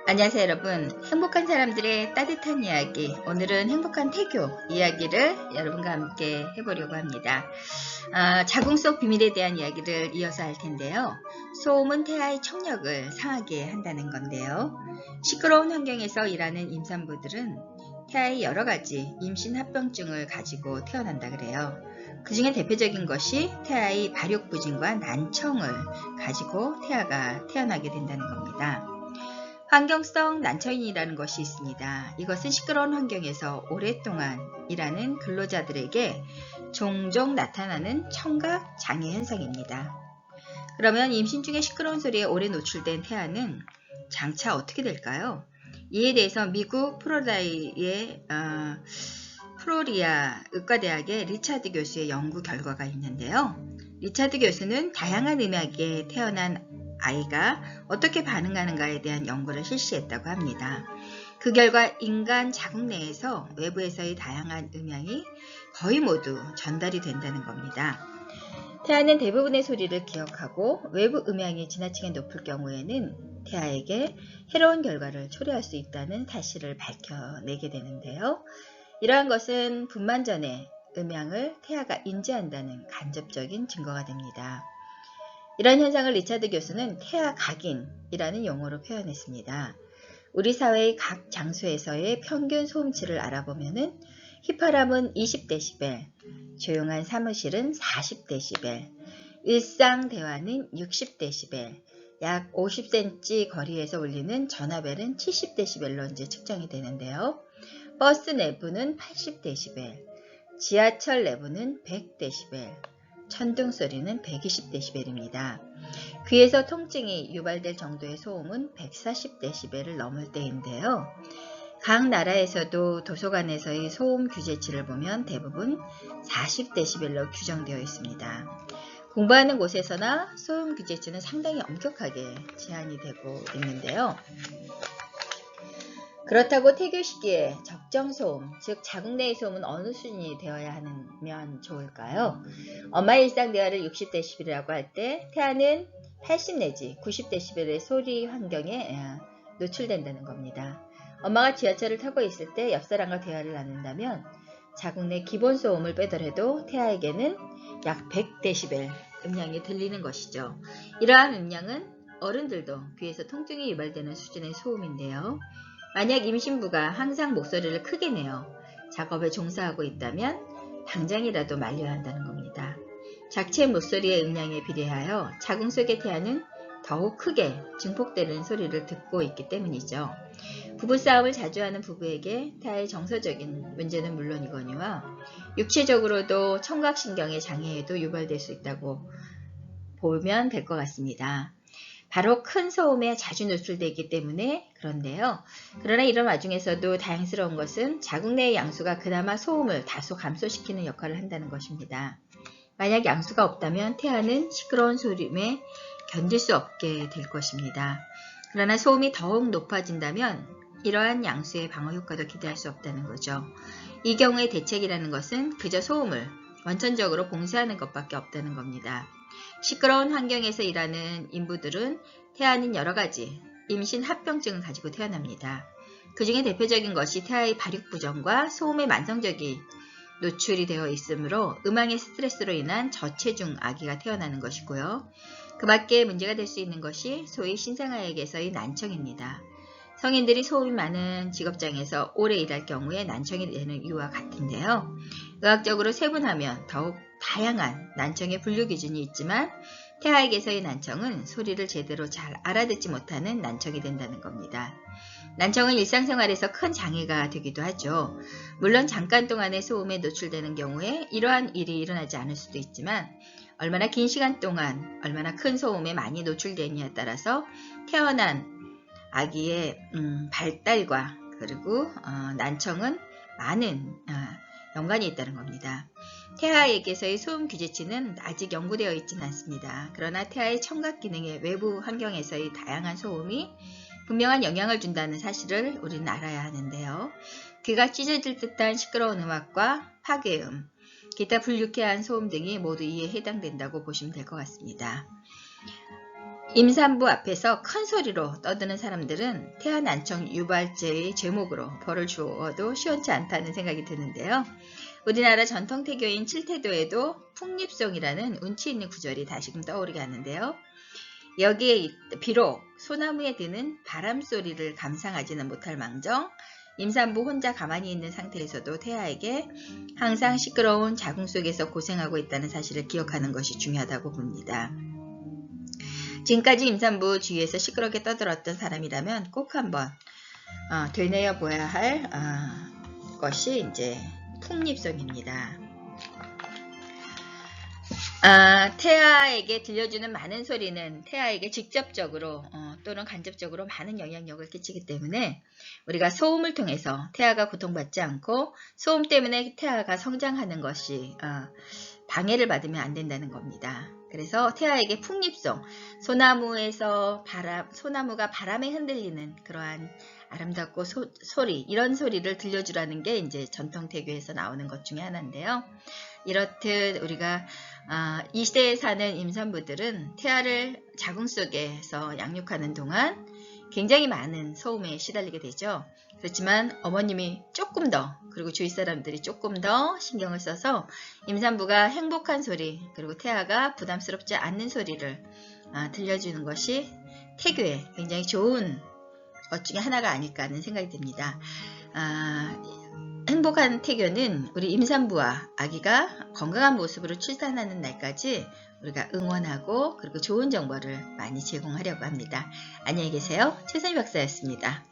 안녕하세요 여러분. 행복한 사람들의 따뜻한 이야기, 오늘은 행복한 태교 이야기를 여러분과 함께 해보려고 합니다. 자궁 속 비밀에 대한 이야기를 이어서 할 텐데요. 소음은 태아의 청력을 상하게 한다는 건데요. 시끄러운 환경에서 일하는 임산부들은 태아의 여러가지 임신 합병증을 가지고 태어난다 그래요. 그 중에 대표적인 것이 태아의 발육부진과 난청을 가지고 태아가 태어나게 된다는 겁니다. 환경성 난처인이라는 것이 있습니다. 이것은 시끄러운 환경에서 오랫동안 일하는 근로자들에게 종종 나타나는 청각 장애 현상입니다. 그러면 임신 중에 시끄러운 소리에 오래 노출된 태아는 장차 어떻게 될까요? 이에 대해서 미국 프로리아 의과대학의 리차드 교수의 연구 결과가 있는데요. 리차드 교수는 다양한 음악에 태어난 아이가 어떻게 반응하는가에 대한 연구를 실시했다고 합니다. 그 결과 인간 자궁 내에서 외부에서의 다양한 음향이 거의 모두 전달이 된다는 겁니다. 태아는 대부분의 소리를 기억하고 외부 음향이 지나치게 높을 경우에는 태아에게 해로운 결과를 초래할 수 있다는 사실을 밝혀내게 되는데요. 이러한 것은 분만 전에 음향을 태아가 인지한다는 간접적인 증거가 됩니다. 이런 현상을 리차드 교수는 태아 각인이라는 용어로 표현했습니다. 우리 사회의 각 장소에서의 평균 소음치를 알아보면은 휘파람은 20dB, 조용한 사무실은 40dB, 일상 대화는 60dB, 약 50cm 거리에서 울리는 전화벨은 70dB로 이제 측정이 되는데요. 버스 내부는 80dB, 지하철 내부는 100dB, 천둥 소리는 120dB입니다. 귀에서 통증이 유발될 정도의 소음은 140dB를 넘을 때인데요. 각 나라에서도 도서관에서의 소음 규제치를 보면 대부분 40dB로 규정되어 있습니다. 공부하는 곳에서나 소음 규제치는 상당히 엄격하게 제한이 되고 있는데요. 그렇다고 태교 시기에 적정 소음, 즉 자궁 내의 소음은 어느 수준이 되어야 하면 좋을까요? 엄마의 일상 대화를 60dB라고 할 때 태아는 80 내지 90dB의 소리 환경에 노출된다는 겁니다. 엄마가 지하철을 타고 있을 때 옆 사람과 대화를 나눈다면 자궁 내 기본 소음을 빼더라도 태아에게는 약 100dB 음량이 들리는 것이죠. 이러한 음량은 어른들도 귀에서 통증이 유발되는 수준의 소음인데요. 만약 임신부가 항상 목소리를 크게 내어 작업에 종사하고 있다면 당장이라도 말려야 한다는 겁니다. 자체 목소리의 음량에 비례하여 자궁 속의 태아는 더욱 크게 증폭되는 소리를 듣고 있기 때문이죠. 부부싸움을 자주 하는 부부에게 태아의 정서적인 문제는 물론이거니와 육체적으로도 청각신경의 장애에도 유발될 수 있다고 보면 될 것 같습니다. 바로 큰 소음에 자주 노출되기 때문에 그런데요. 그러나 이런 와중에서도 다행스러운 것은 자궁 내의 양수가 그나마 소음을 다소 감소시키는 역할을 한다는 것입니다. 만약 양수가 없다면 태아는 시끄러운 소음에 견딜 수 없게 될 것입니다. 그러나 소음이 더욱 높아진다면 이러한 양수의 방어 효과도 기대할 수 없다는 거죠. 이 경우의 대책이라는 것은 그저 소음을 원천적으로 봉쇄하는 것밖에 없다는 겁니다. 시끄러운 환경에서 일하는 인부들은 태아는 여러가지 임신 합병증을 가지고 태어납니다. 그 중에 대표적인 것이 태아의 발육부전과 소음의 만성적인 노출이 되어 있으므로 음향의 스트레스로 인한 저체중 아기가 태어나는 것이고요. 그 밖에 문제가 될 수 있는 것이 소위 신생아에게서의 난청입니다. 성인들이 소음이 많은 직업장에서 오래 일할 경우에 난청이 되는 이유와 같은데요. 의학적으로 세분하면 더욱 다양한 난청의 분류 기준이 있지만 태아에게서의 난청은 소리를 제대로 잘 알아듣지 못하는 난청이 된다는 겁니다. 난청은 일상생활에서 큰 장애가 되기도 하죠. 물론 잠깐 동안의 소음에 노출되는 경우에 이러한 일이 일어나지 않을 수도 있지만 얼마나 긴 시간 동안 얼마나 큰 소음에 많이 노출되느냐에 따라서 태어난 아기의 발달과 그리고 난청은 많은 연관이 있다는 겁니다. 태아에게서의 소음 규제치는 아직 연구되어 있지는 않습니다. 그러나 태아의 청각 기능의 외부 환경에서의 다양한 소음이 분명한 영향을 준다는 사실을 우리는 알아야 하는데요. 귀가 찢어질 듯한 시끄러운 음악과 파괴음, 기타 불유쾌한 소음 등이 모두 이에 해당된다고 보시면 될 것 같습니다. 임산부 앞에서 큰 소리로 떠드는 사람들은 태아 난청 유발죄의 제목으로 벌을 주어도 시원치 않다는 생각이 드는데요. 우리나라 전통 태교인 칠태도에도 풍립송이라는 운치 있는 구절이 다시금 떠오르게 하는데요. 여기에 비록 소나무에 드는 바람 소리를 감상하지는 못할 망정 임산부 혼자 가만히 있는 상태에서도 태아에게 항상 시끄러운 자궁 속에서 고생하고 있다는 사실을 기억하는 것이 중요하다고 봅니다. 지금까지 임산부 주위에서 시끄럽게 떠들었던 사람이라면 꼭 한번 되뇌어 보아야 할 것이 이제 풍립송입니다. 태아에게 들려주는 많은 소리는 태아에게 직접적으로 또는 간접적으로 많은 영향력을 끼치기 때문에 우리가 소음을 통해서 태아가 고통받지 않고 소음 때문에 태아가 성장하는 것이 방해를 받으면 안 된다는 겁니다. 그래서 태아에게 풍립송, 소나무가 바람에 흔들리는 그러한 아름답고 소리, 이런 소리를 들려주라는 게 이제 전통 태교에서 나오는 것 중에 하나인데요. 이렇듯 우리가 이 시대에 사는 임산부들은 태아를 자궁 속에서 양육하는 동안 굉장히 많은 소음에 시달리게 되죠. 그렇지만 어머님이 조금 더 그리고 주위 사람들이 조금 더 신경을 써서 임산부가 행복한 소리 그리고 태아가 부담스럽지 않는 소리를 들려주는 것이 태교에 굉장히 좋은 것 중에 하나가 아닐까 하는 생각이 듭니다. 행복한 태교는 우리 임산부와 아기가 건강한 모습으로 출산하는 날까지 우리가 응원하고 그리고 좋은 정보를 많이 제공하려고 합니다. 안녕히 계세요. 최선희 박사였습니다.